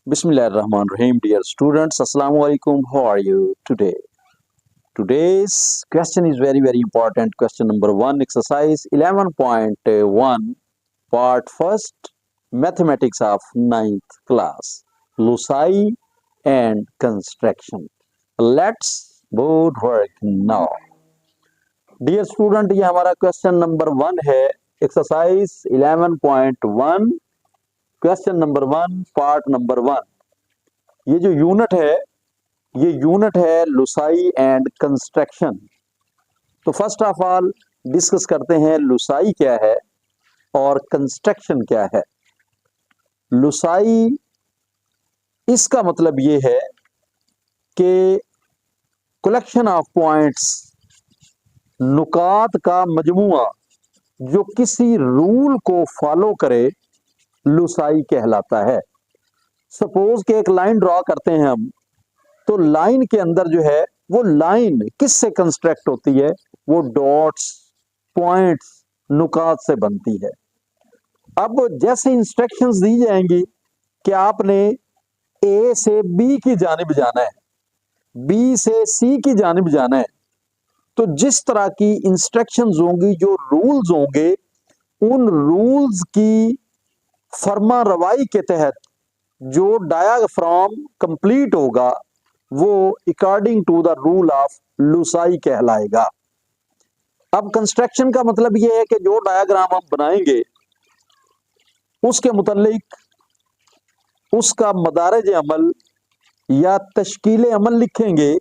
Bismillahirrahmanirrahim, dear students. Assalamu alaikum. How are you today? Today's question is very important. Question number 1, exercise 11.1, part first, mathematics of ninth class, Lusai and construction. Let's both work now. Dear student, ये हमारा question number 1 है, exercise 11.1, question number 1, part number 1। ये जो unit है, ये unit है Lushai and construction. तो first of all discuss करते हैं लुसाई क्या है और कंस्ट्रक्शन क्या है। लुसाई, इसका मतलब ये है कि कलेक्शन ऑफ पॉइंट्स, नुकात का मजमुआ जो किसी रूल को फॉलो करे, लुसाई कहलाता है। सपोज कि एक लाइन ड्रॉ करते हैं हम, तो लाइन के अंदर जो है वो लाइन किससे कंस्ट्रक्ट होती है? वो डॉट्स, पॉइंट्स, नुकात से बनती है। अब जैसे इंस्ट्रक्शंस दी जाएंगी कि आपने ए से बी की जानिब जाना है, बी से सी की जानिब जाना है, तो जिस तरह की इंस्ट्रक्शंस होंगी, जो रूल्स होंगे, उन रूल्स की फर्मा रवाई के तहत जो डायाफ्राम कंप्लीट होगा वो according to the rule of लुसाई कहलाएगा। अब कंस्ट्रक्शन का मतलब यह है कि जो डायग्राम हम बनाएंगे उसके मुतालिक उसका मदारज अमल या तश्कील अमल लिखेंगे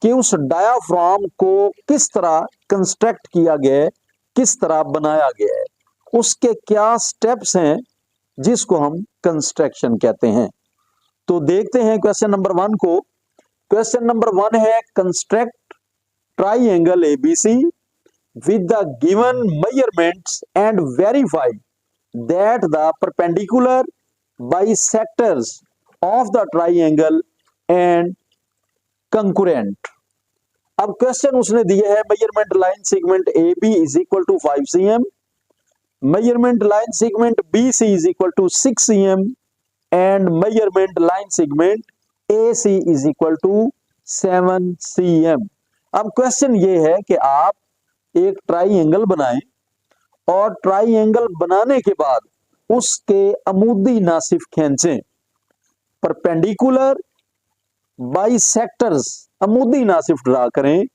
कि उस डायाफ्राम को किस तरह कंस्ट्रक्ट किया गया है, किस तरह बनाया गया है, उसके क्या स्टेप्स हैं जिसको हम कंस्ट्रक्शन कहते हैं। तो देखते हैं क्वेश्चन नंबर 1 को। क्वेश्चन नंबर 1 है, construct triangle ABC with the given measurements and verify that the perpendicular bisectors of the triangle and congruent। अब क्वेश्चन उसने दिया है, measurement line segment A B is equal to 5 cm, measurement line segment B C is equal to 6 cm and measurement line segment A C is equal to 7 cm। अब question ये है कि आप एक ट्राइंगल बनाएं और ट्राइंगल बनाने के बाद उसके अमूदी नासिफ खींचें, परपेंडिकुलर बाइसेक्टर्स, अमूदी नासिफ ड्रा करें,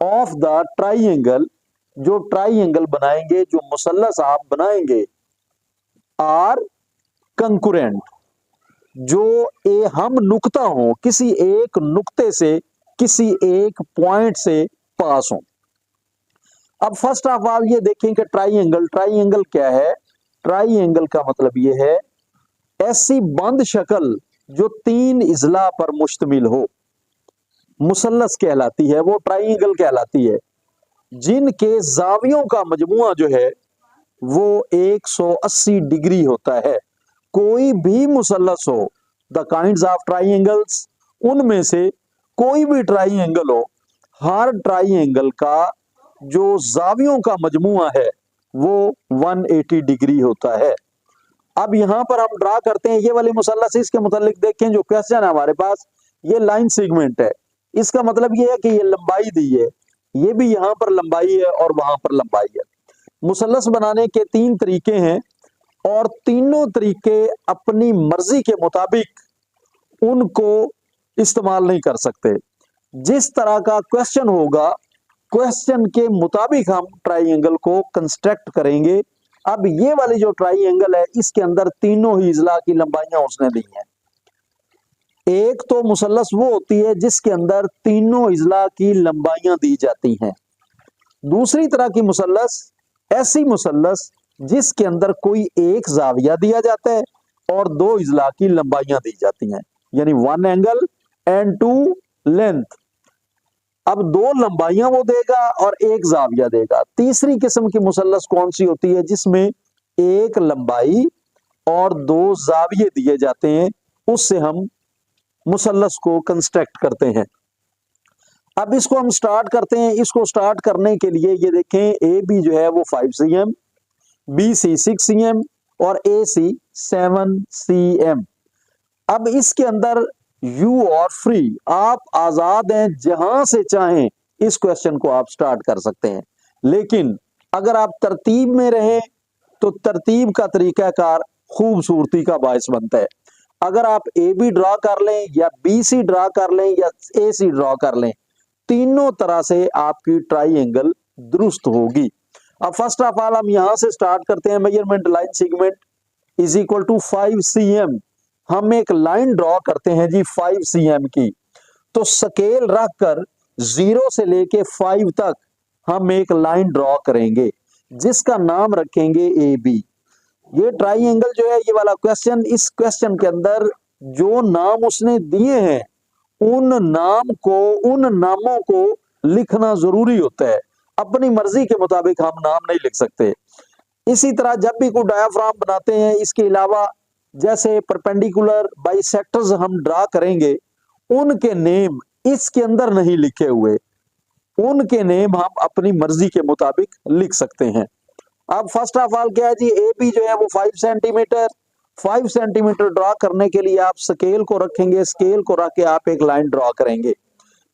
ऑफ द ट्राइंगल, जो ट्राइंगल बनाएंगे, जो मुसल्लस आप बनाएंगे, आर कंकुरेंट, जो हम नुक्ता हो, किसी एक नुक्ते से, किसी एक पॉइंट से पास हो। अब फर्स्ट ऑफ ऑल ये देखें कि ट्राइंगल क्या है। ट्राइंगल का मतलब ये है ऐसी बंद शक्ल जो 3 इजला पर मुश्तमिल हो, मुसल्लस कहलाती है, वो ट्राइंगल कहलाती है, जिनके जावियों का मजमुआ जो है वो 180 डिग्री होता है। कोई भी मुसल्लस हो, द काइंड्स ऑफ ट्राइंगल्स, उनमें से कोई भी ट्राइंगल हो, हर ट्राइंगल का जो जावियों का मजमुआ है वो 180 डिग्री होता है। अब यहां पर हम ड्रा करते हैं ये वाले मुसल्लस, इसके मुतालिक देखें जो क्वेश्चन है हमारे पास, ये लाइन सेगमेंट है, इसका मतलब ये है कि ये लंबाई दी है, ये भी यहां पर लंबाई है और वहां पर लंबाई है। मुसल्लस बनाने के 3 तरीके हैं और तीनों तरीके अपनी मर्जी के मुताबिक उनको इस्तेमाल नहीं कर सकते। जिस तरह का क्वेश्चन होगा, क्वेश्चन के मुताबिक हम ट्राइंगल को कंस्ट्रक्ट करेंगे। अब ये वाली जो ट्राइंगल है, इसके अंदर तीनों ही इजला की लंबाइयां उसने दी हैं। एक तो मुसल्लस वो होती है जिसके अंदर तीनों इजला की लंबाइयां दी जाती हैं। दूसरी तरह की मुसल्लस ऐसी मुसल्लस जिसके अंदर कोई एक जाविया दिया जाता है और 2 इजला की लंबाइयां दी जाती हैं, यानी 1 एंगल एंड 2 लेंथ। अब 2 लंबाइयां वो देगा और 1 जाविया देगा। तीसरी किस्म की मुसल्लस कौन सी होती है? जिसमें 1 लंबाई और 2 जाविये दिए जाते हैं, उससे हम मुसल्लस को कंस्ट्रक्ट करते हैं। अब इसको हम स्टार्ट करते हैं। इसको स्टार्ट करने के लिए ये देखें, ए बी जो है वो 5 cm, बी सी 6 cm और ए सी 7 cm। अब इसके अंदर यू और फ्री, आप आजाद हैं, जहां से चाहें इस क्वेश्चन को आप स्टार्ट कर सकते हैं। लेकिन अगर आप तरतीब में रहें तो तरतीब का तरीकाकार खूबसूरती का बायस बनता है। अगर आप ए बी ड्रॉ कर लें या बी सी ड्रॉ कर लें या ए सी ड्रॉ कर लें, तीनों तरह से आपकी ट्राइंगल दुरुस्त होगी। अब फर्स्ट ऑफ ऑल हम यहां से स्टार्ट करते हैं। Measurement line segment is equal to 5 cm। हम एक लाइन ड्रॉ करते हैं जी 5 cm की। तो स्केल रखकर 0 से लेके 5 तक हम एक लाइन ड्रॉ करेंगे जिसका नाम रखेंगे ए बी। ये ट्राइंगल जो है, ये वाला क्वेश्चन, इस क्वेश्चन के अंदर जो नाम उसने दिए हैं उन नामों को लिखना जरूरी होता है। अपनी मर्जी के मुताबिक हम नाम नहीं लिख सकते। इसी तरह जब भी कोई डायाफ्राम बनाते हैं, इसके अलावा जैसे परपेंडिकुलर बाइसेक्टर्स हम ड्रा करेंगे, उनके नेम इसके अंदर नहीं लिखे हुए, उनके नेम हम अपनी मर्जी के मुताबिक लिख सकते हैं। अब फर्स्ट ऑफ ऑल क्या है जी, ए बी जो है वो 5 सेंटीमीटर, 5 सेंटीमीटर ड्रॉ करने के लिए आप स्केल को रखेंगे, स्केल को रख के आप एक लाइन ड्रॉ करेंगे।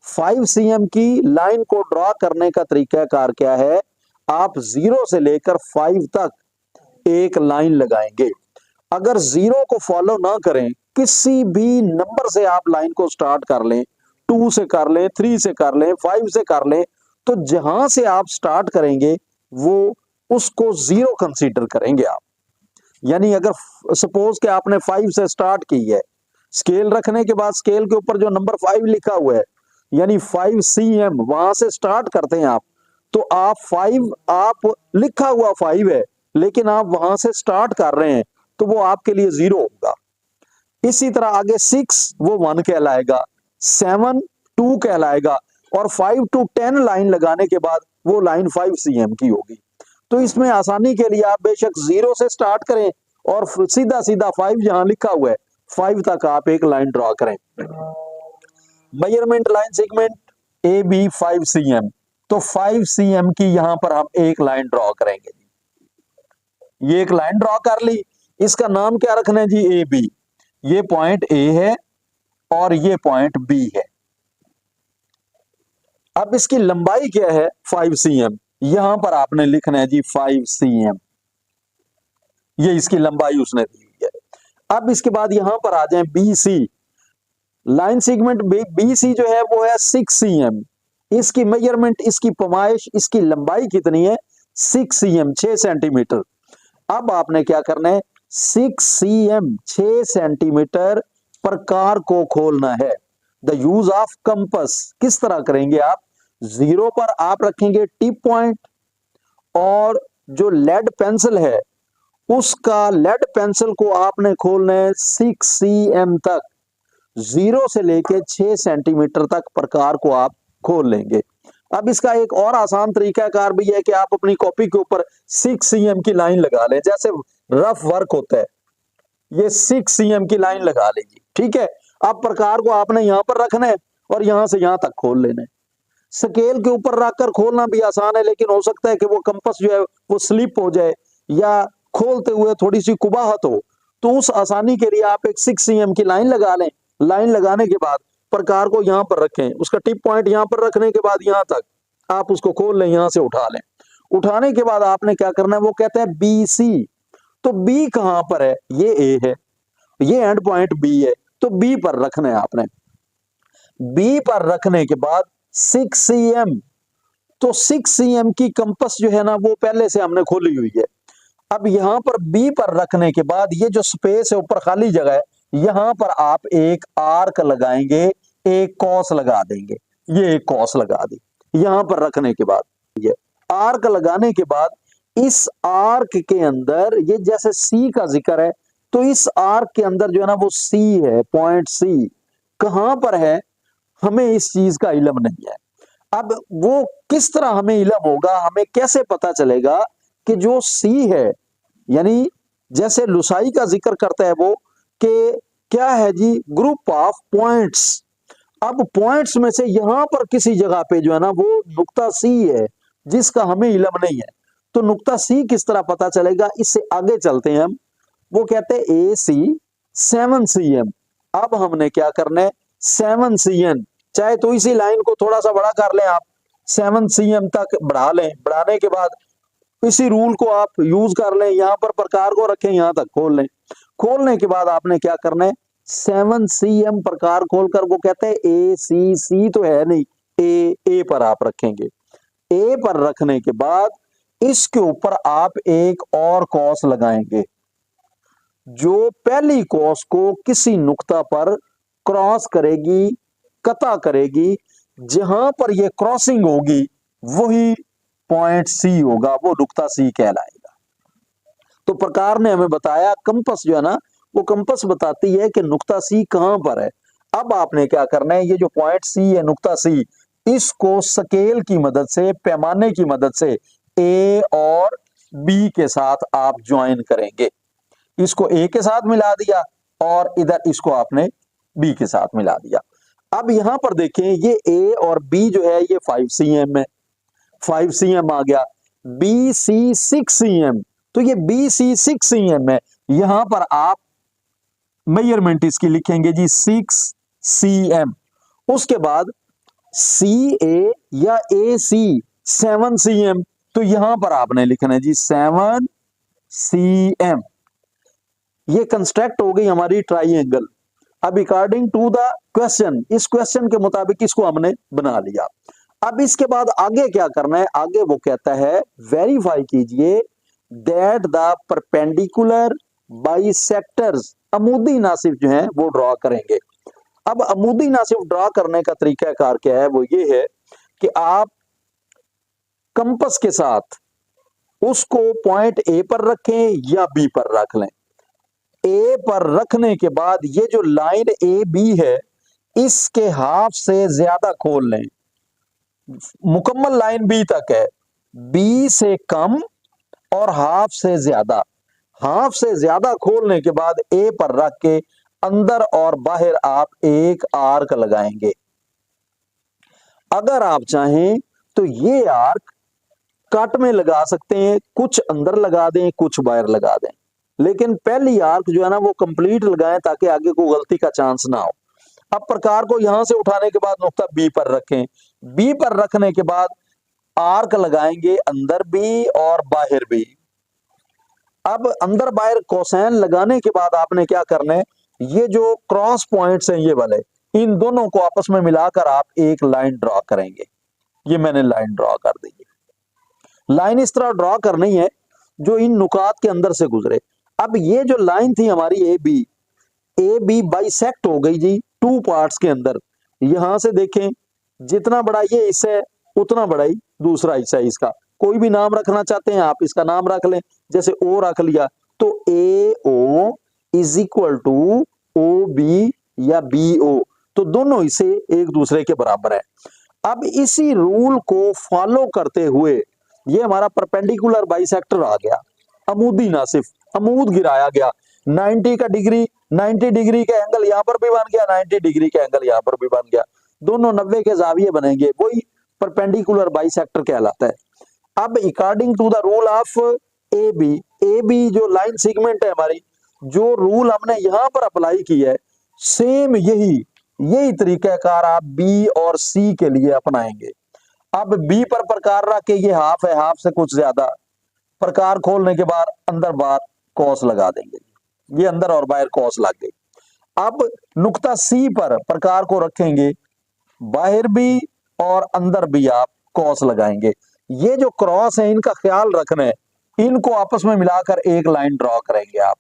5 cm की लाइन को ड्रॉ करने का तरीकाकार क्या है, आप 0 से लेकर 5 तक एक लाइन लगाएंगे। अगर 0 को फॉलो ना करें, किसी भी नंबर से आप लाइन को स्टार्ट कर लें, 2 से कर लें, 3 से कर लें, 5 से कर लें, तो जहां से आप स्टार्ट करेंगे वो उसको 0 कंसीडर करेंगे आप। यानी अगर सपोज कि आपने 5 से स्टार्ट की है, स्केल रखने के बाद स्केल के ऊपर जो नंबर 5 लिखा हुआ है, यानी 5 cm वहां से स्टार्ट करते हैं आप, तो आप 5, आप लिखा हुआ 5 है लेकिन आप वहां से स्टार्ट कर रहे हैं, तो वो आपके लिए 0 होगा। इसी तरह आगे 6 वो 1 कहलाएगा, 7 2 कहलाएगा, और 5 to 10 लाइन लगाने के बाद वो लाइन 5 cm की होगी। तो इसमें आसानी के लिए आप बेशक 0 से स्टार्ट करें और सीधा सीधा 5 जहां लिखा हुआ है 5 तक आप एक लाइन ड्रॉ करें। Measurement line segment A B 5 cm, तो 5 cm की यहां पर हम एक लाइन ड्रॉ करेंगे। ये एक लाइन ड्रॉ कर ली, इसका नाम क्या रखना है जी, ए बी। ये पॉइंट ए है और ये पॉइंट बी है। अब इसकी लंबाई क्या है, 5 cm। यहां पर आपने लिखना है जी 5 cm, ये इसकी लंबाई उसने दी हुई है। अब इसके बाद यहां पर आ जाएं B C, line segment B C जो है वो है 6 cm। इसकी मेजरमेंट, इसकी पैमाइश, इसकी लंबाई कितनी है, 6 cm, 6 सेंटीमीटर। अब आपने क्या करना है, 6 cm 6 सेंटीमीटर प्रकार को खोलना है। द यूज ऑफ कंपस किस तरह करेंगे आप, 0 पर आप रखेंगे टिप पॉइंट, और जो लेड पेंसिल है उसका, लेड पेंसिल को आपने खोलना है 6 cm तक, 0 से लेके 6 सेंटीमीटर तक प्रकार को आप खोल लेंगे। अब इसका एक और आसान तरीकाकार भी है कि आप अपनी कॉपी के ऊपर 6 cm की लाइन लगा लें, जैसे रफ वर्क होता है, ये 6 cm की लाइन लगा लीजिए, ठीक है। अब प्रकार को आपने यहां पर रखना है और यहां से यहां तक खोल लेना है। स्केल के ऊपर रखकर खोलना भी आसान है, लेकिन हो सकता है कि वो कंपास जो है वो स्लिप हो जाए या खोलते हुए थोड़ी सी कुबाहत हो, तो उस आसानी के लिए आप एक 6 cm की लाइन लगा लें। लाइन लगाने के बाद प्रकार को यहां पर रखें, उसका टिप पॉइंट यहां पर रखने के बाद यहां तक आप उसको खोल लें, यहां से उठा लें। उठाने के बाद आपने क्या करना है, वो कहते हैं बी सी। तो बी कहां पर है, ये ए है, ये एंड पॉइंट बी है, तो बी पर रखना है आपने। बी पर रखने के बाद 6 cm, तो 6 cm की कंपास जो है ना वो पहले से हमने खोली हुई है। अब यहां पर बी पर रखने के बाद ये जो स्पेस है, ऊपर खाली जगह है, यहां पर आप एक आर्क लगाएंगे, एक कॉस लगा देंगे, ये एक कॉस लगा दी यहां पर रखने के बाद। ये आर्क लगाने के बाद इस आर्क के अंदर, ये जैसे सी का जिक्र है, तो इस आर्क के अंदर जो है ना वो सी है, पॉइंट सी कहां पर है हमें इस चीज का इल्म नहीं है। अब वो किस तरह हमें इल्म होगा, हमें कैसे पता चलेगा कि जो सी है, यानी जैसे लुसाई का जिक्र करता है वो कि क्या है जी, ग्रुप ऑफ पॉइंट्स। अब पॉइंट्स में से यहां पर किसी जगह पे जो है ना वो नुक्ता सी है जिसका हमें इल्म नहीं है। तो नुक्ता सी किस तरह पता चलेगा, इससे आगे चलते हैं हम। वो कहते हैं ए सी 7 cm, अब हमने क्या करना है, 7cm, चाहे तो इसी लाइन को थोड़ा सा बड़ा कर लें आप, 7cm तक बढ़ा लें, बढ़ाने के बाद इसी रूल को आप यूज कर लें, यहां पर प्रकार को रखें, यहां तक खोल लें। खोलने के बाद आपने क्या करना है, 7cm प्रकार खोलकर, वो कहते हैं ए सी, सी तो है नहीं, ए पर आप रखेंगे। ए पर रखने के बाद इसके ऊपर आप एक और कॉस लगाएंगे, जो पहली कॉस को किसी नुक्ता पर क्रॉस करेगी, कता करेगी, जहां पर ये क्रॉसिंग होगी वही पॉइंट सी होगा, वो नुक्ता सी कहलाएगा। तो प्रकार ने हमें बताया, कंपस जो है ना, वो कंपस बताती है कि नुक्ता सी कहां पर है। अब आपने क्या करना है, ये जो पॉइंट सी है, नुक्ता सी, इसको स्केल की मदद से, पैमाने की मदद से ए और बी के साथ आप ज्वाइन करेंगे। इसको ए के साथ मिला दिया और इधर इसको आपने बी के साथ मिला दिया। अब यहां पर देखें, ये ए और बी जो है ये 5cm है, 5cm आ गया। बी सी 6cm, तो ये बी सी 6cm है। यहां पर आप मेजरमेंट इसकी लिखेंगे जी 6cm। उसके बाद सी ए या ए सी 7cm, तो यहां पर आपने लिखना है जी 7cm। ये कंस्ट्रक्ट हो गई हमारी ट्राइंगल। अब अकॉर्डिंग टू द क्वेश्चन, इस क्वेश्चन के मुताबिक इसको हमने बना लिया। अब इसके बाद आगे क्या करना है, आगे वो कहता है वेरीफाई कीजिए that the perpendicular bisectors, अमूदी Nasif जो है वो ड्रॉ करेंगे। अब अमूदी नासिफ ड्रॉ करने का तरीकाकार क्या है, वो ये है कि आप कंपस के साथ उसको पॉइंट ए पर रखें या बी पर रख लें। ए पर रखने के बाद ये जो लाइन ए बी है, इसके हाफ से ज्यादा खोल लें, मुकम्मल लाइन बी तक है, बी से कम और हाफ से ज्यादा। हाफ से ज्यादा खोलने के बाद ए पर रख के अंदर और बाहर आप एक आर्क लगाएंगे। अगर आप चाहें तो ये आर्क कट में लगा सकते हैं, कुछ अंदर लगा दें, कुछ बाहर लगा दें, लेकिन पहली आर्क जो है ना वो कंप्लीट लगाएं ताकि आगे को गलती का चांस ना हो। अब प्रकार को यहां से उठाने के बाद नुक्ता बी पर रखें, बी पर रखने के बाद आर्क लगाएंगे अंदर भी और बाहर भी। अब अंदर बाहर कोसाइन लगाने के बाद आपने क्या करना है, ये जो क्रॉस पॉइंट्स हैं ये वाले, इन दोनों को आपस में मिलाकर आप एक लाइन ड्रॉ करेंगे। ये मैंने लाइन ड्रॉ कर दी। लाइन इस तरह ड्रॉ करनी है जो इन नुकात के अंदर से गुजरे। अब ये जो लाइन थी हमारी ए बी बाइसेक्ट हो गई जी टू पार्ट्स के अंदर। यहां से देखें, जितना बड़ा ये हिस्सा है उतना बड़ा ही दूसरा हिस्सा है इसका। कोई भी नाम रखना चाहते हैं आप इसका नाम रख लें, जैसे ओ रख लिया तो A O is equal to O B या बी ओ, तो दोनों हिस्से एक दूसरे के बराबर है। अब इसी रूल को फॉलो करते हुए ये हमारा परपेंडिकुलर बाइसेक्टर आ गया, अमूदी नासिफ, अमूद गिराया गया। 90 का डिग्री, 90 डिग्री के एंगल यहां पर भी बन गया, 90 डिग्री के एंगल यहां पर भी बन गया, दोनों 90 के जाविये बनेंगे, वही परपेंडिकुलर बाइसेक्टर कहलाता है। अब according to the rule of A B जो लाइन सेगमेंट है हमारी, जो रूल हमने यहां पर अप्लाई किया है, सेम यही तरीकाकार आप बी और सी के लिए अपनाएंगे। अब बी पर प्रकार रख के ये हाफ है, हाफ से कुछ ज्यादा, प्रकार खोलने के बाद अंदर बाहर कॉस लगा देंगे, ये अंदर और बाहर कॉस लग गई। अब नुक्ता सी पर प्रकार को रखेंगे, बाहर भी और अंदर भी आप कॉस लगाएंगे। ये जो क्रॉस है इनका ख्याल रखना है, इनको आपस में मिलाकर एक लाइन ड्रॉ करेंगे आप,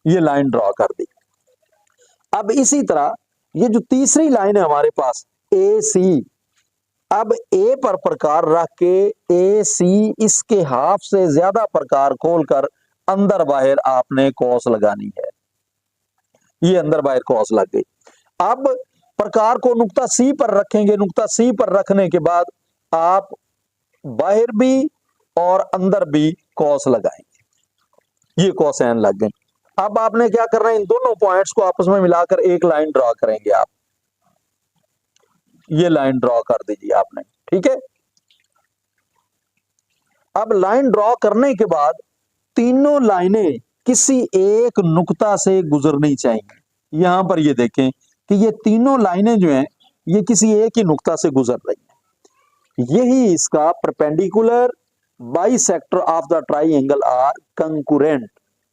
ये लाइन ड्रॉ कर दी। अब इसी तरह ये जो तीसरी लाइन है हमारे पास ए सी, अब ए पर प्रकार रख के ए सी इसके हाफ से ज्यादा प्रकार खोलकर अंदर बाहर आपने कॉस लगानी है, ये अंदर बाहर कॉस लग गई। अब प्रकार को नुक्ता सी पर रखेंगे, नुक्ता सी पर रखने के बाद आप बाहर भी और अंदर भी कॉस लगाएंगे, ये कोसाइन लग गई। अब आपने क्या करना है, इन दोनों पॉइंट्स को आपस में मिलाकर एक लाइन ड्रॉ करेंगे आप, ये लाइन ड्रॉ कर दीजिए आपने, ठीक है। अब लाइन ड्रॉ करने के बाद तीनों लाइनें किसी एक नुक्ता से गुजरनी चाहिए। यहां पर ये देखें कि ये तीनों लाइनें जो हैं ये किसी एक ही नुक्ता से गुजर रही हैं। यही इसका perpendicular bisector of the triangle are concurrent.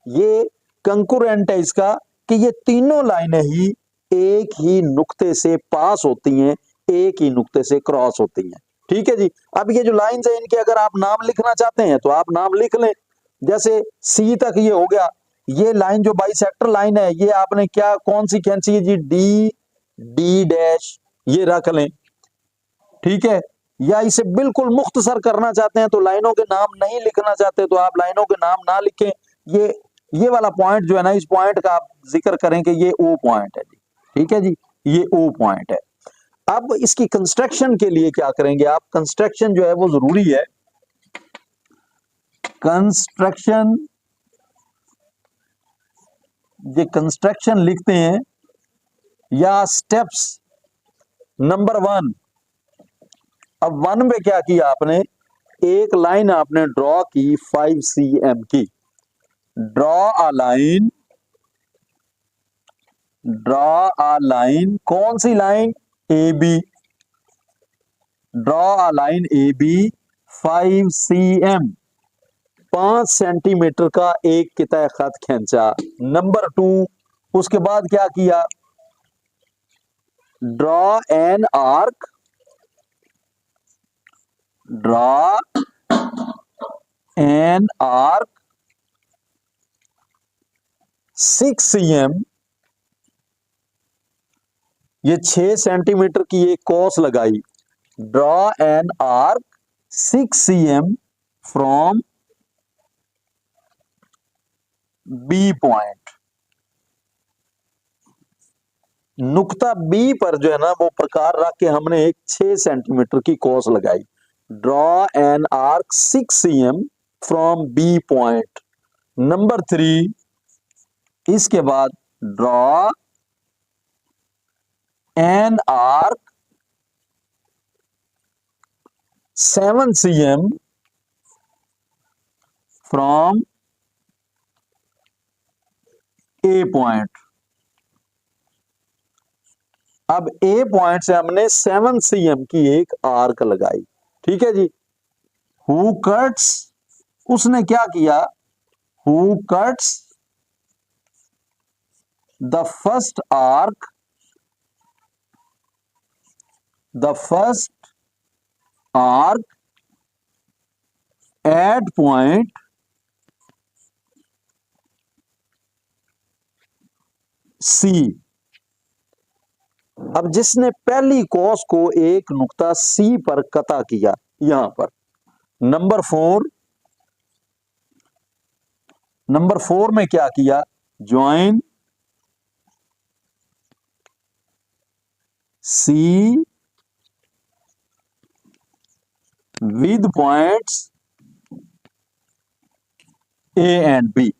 ये कंकुरेंट है इसका कि ये तीनों लाइनें ही एक ही नुक्ते से पास होती हैं, एक ही नुक्ते से क्रॉस होती हैं। ठीक है जी। अब ये जो लाइंस है इनके अगर आप नाम लिखना चाहते हैं तो आप नाम लिख लें। जैसे सी तक ये हो गया, ये लाइन जो बाइसेक्टर लाइन है ये आपने क्या कौन सी खींची है जी, डी डी डैश, ये रख लें। ठीक है। या इसे बिल्कुल मुख्तसर करना चाहते हैं तो लाइनों के नाम नहीं लिखना चाहते तो आप लाइनों के नाम ना लिखें। ये वाला पॉइंट जो है ना, इस पॉइंट का आप जिक्र करें कि ये ओ पॉइंट है जी। ठीक है जी, ये ओ पॉइंट है। अब इसकी कंस्ट्रक्शन के लिए क्या करेंगे आप, कंस्ट्रक्शन जो है वो जरूरी है। कंस्ट्रक्शन, ये कंस्ट्रक्शन लिखते हैं या स्टेप्स नंबर 1। अब 1 में क्या किया आपने, एक लाइन आपने ड्रॉ की 5 cm की। Draw a line, draw a line, कौन सी line, A B. Draw a line A B 5 cm, 5 centimetre का एक किता खत खींचा। नंबर 2, उसके बाद क्या किया, draw an arc, draw an arc 6 cm, ये 6 सेंटीमीटर की एक कॉस लगाई। Draw an arc 6 cm from B point. नुक्ता बी पर जो है ना वो प्रकार रख के हमने एक 6 सेंटीमीटर की कॉस लगाई। Draw an arc 6 cm from B point. Number 3, इसके बाद draw an arc 7 cm from A point. अब ए पॉइंट से हमने 7 cm की एक आर्क लगाई। ठीक है जी। हु कट्स, उसने क्या किया, who cuts the first arc, the first arc at point C. अब जिसने पहली कॉस को एक नुक्ता सी पर कता किया, यहां पर। नंबर 4, नंबर 4 में क्या किया, join C with points A and B.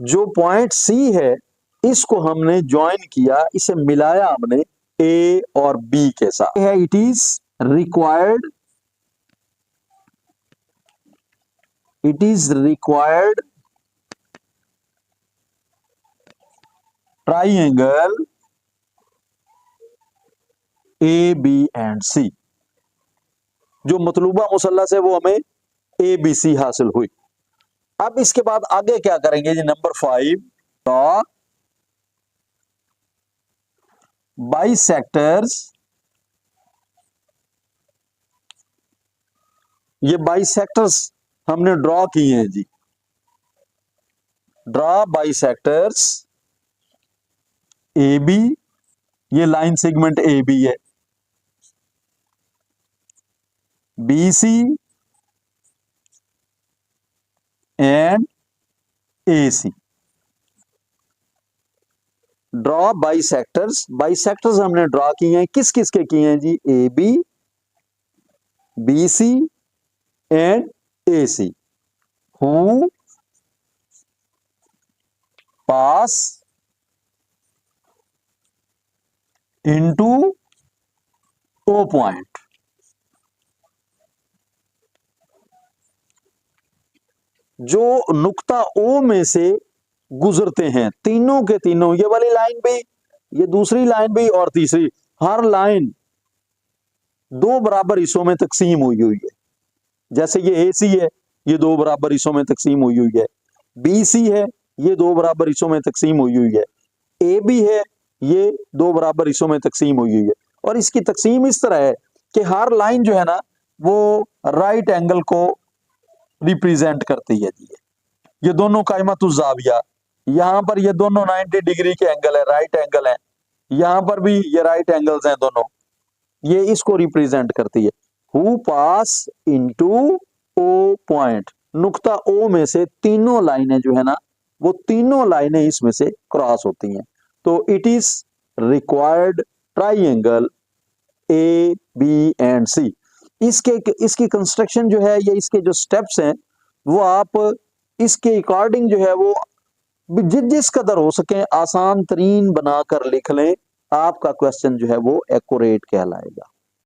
जो पॉइंट सी है इसको हमने ज्वाइन किया, इसे मिलाया हमने ए और बी के साथ है। It is required, it is required triangle A B and C. जो मतलूबा मुसल्लस है वो हमें ए बी सी हासिल हुई। अब इसके बाद आगे क्या करेंगे जी, नंबर 5, ड्रॉ बाइसेक्टर्स। ये बाइसेक्टर्स हमने ड्रॉ किए हैं जी। ड्रॉ बाइसेक्टर्स ए बी, ये लाइन सेगमेंट ए बी है, B C and A C. Draw bisectors, bisectors हमने ड्रॉ किए हैं, किस किस के किए हैं जी, A B, B C and A C. Who pass into O point. जो नुक्ता ओ में से गुजरते हैं, तीनों के तीनों, ये वाली लाइन भी, ये दूसरी लाइन भी और तीसरी, हर लाइन दो बराबर हिस्सों में तकसीम हुई हुई है। जैसे ये ए सी है, ये दो बराबर हिस्सों में तकसीम हुई हुई है। बी सी है, ये दो बराबर हिस्सों में तकसीम हुई हुई है। ए बी है, ये दो बराबर हिस्सों में तकसीम हुई हुई है। और इसकी तकसीम इस तरह है कि हर लाइन जो है ना वो राइट एंगल को रिप्रेजेंट करती है जी। ये दोनों कायमतुज़्ज़ाविया, यहाँ पर ये दोनों 90 डिग्री के एंगल है, राइट एंगल है। यहाँ पर भी ये राइट एंगल्स हैं दोनों, ये इसको रिप्रेजेंट करती है। Who pass into O point, नुक्ता ओ में से तीनों लाइनें जो है ना वो तीनों लाइनें इसमें से क्रॉस होती हैं। तो it is required triangle A B and C. इसकी कंस्ट्रक्शन जो है, ये इसके जो स्टेप्स हैं वो आप इसके अकॉर्डिंग जो है वो जिस कदर हो सके आसान तरीन बनाकर लिख लें, आपका क्वेश्चन जो है वो एक्यूरेट कहलाएगा।